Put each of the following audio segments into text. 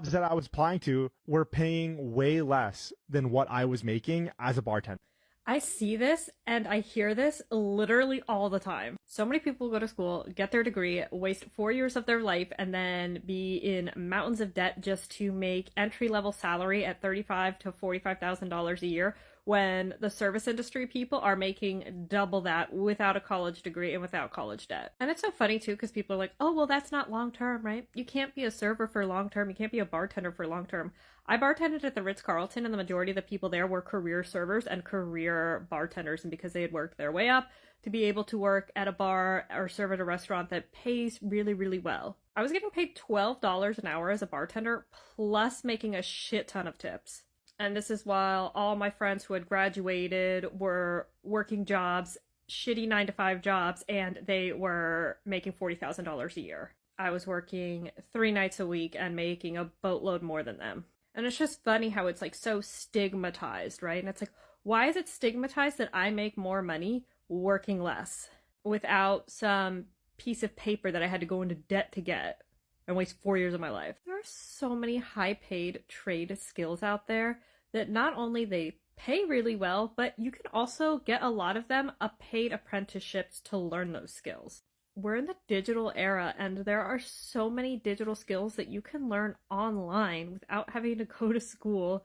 jobs that I was applying to were paying way less than what I was making as a bartender. I see this and I hear this literally all the time. So many people go to school, get their degree, waste 4 years of their life, and then be in mountains of debt just to make entry-level salary at $35,000 to $45,000 a year, when the service industry people are making double that without a college degree and without college debt. And it's so funny too, because people are like, oh, well, that's not long term, right? You can't be a server for long term. You can't be a bartender for long term. I bartended at the Ritz-Carlton, and the majority of the people there were career servers and career bartenders. And because they had worked their way up to be able to work at a bar or serve at a restaurant that pays really, really well. I was getting paid $12 an hour as a bartender, plus making a shit ton of tips. And this is while all my friends who had graduated were working jobs, shitty 9-to-5 jobs, and they were making $40,000 a year. I was working 3 nights a week and making a boatload more than them. And it's just funny how it's like so stigmatized, right? And it's like, why is it stigmatized that I make more money working less without some piece of paper that I had to go into debt to get and waste 4 years of my life? There are so many high-paid trade skills out there that not only they pay really well, but you can also get a lot of them a paid apprenticeships to learn those skills. We're in the digital era, and there are so many digital skills that you can learn online without having to go to school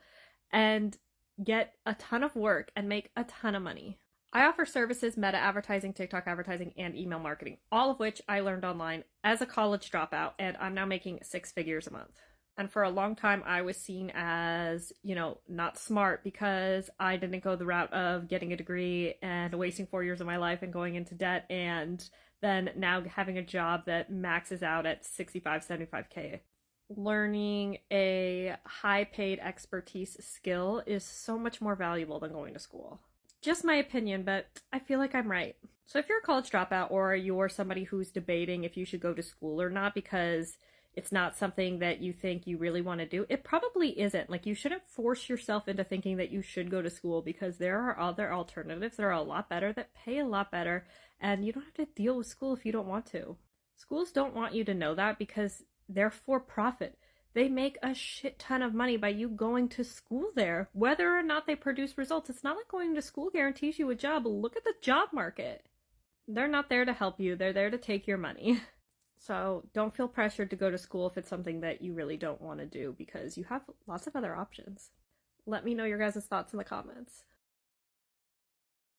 and get a ton of work and make a ton of money. I offer services, meta advertising, TikTok advertising, and email marketing, all of which I learned online as a college dropout, and I'm now making 6 figures a month. And for a long time, I was seen as, not smart because I didn't go the route of getting a degree and wasting 4 years of my life and going into debt, and then now having a job that maxes out at 65, 75K. Learning a high-paid expertise skill is so much more valuable than going to school. Just my opinion, but I feel like I'm right. So if you're a college dropout, or you're somebody who's debating if you should go to school or not because it's not something that you think you really want to do, it probably isn't. Like, you shouldn't force yourself into thinking that you should go to school, because there are other alternatives that are a lot better, that pay a lot better, and you don't have to deal with school if you don't want to. Schools don't want you to know that because they're for profit. They make a shit ton of money by you going to school there, whether or not they produce results. It's not like going to school guarantees you a job. Look at the job market. They're not there to help you. They're there to take your money. So don't feel pressured to go to school if it's something that you really don't want to do, because you have lots of other options. Let me know your guys' thoughts in the comments.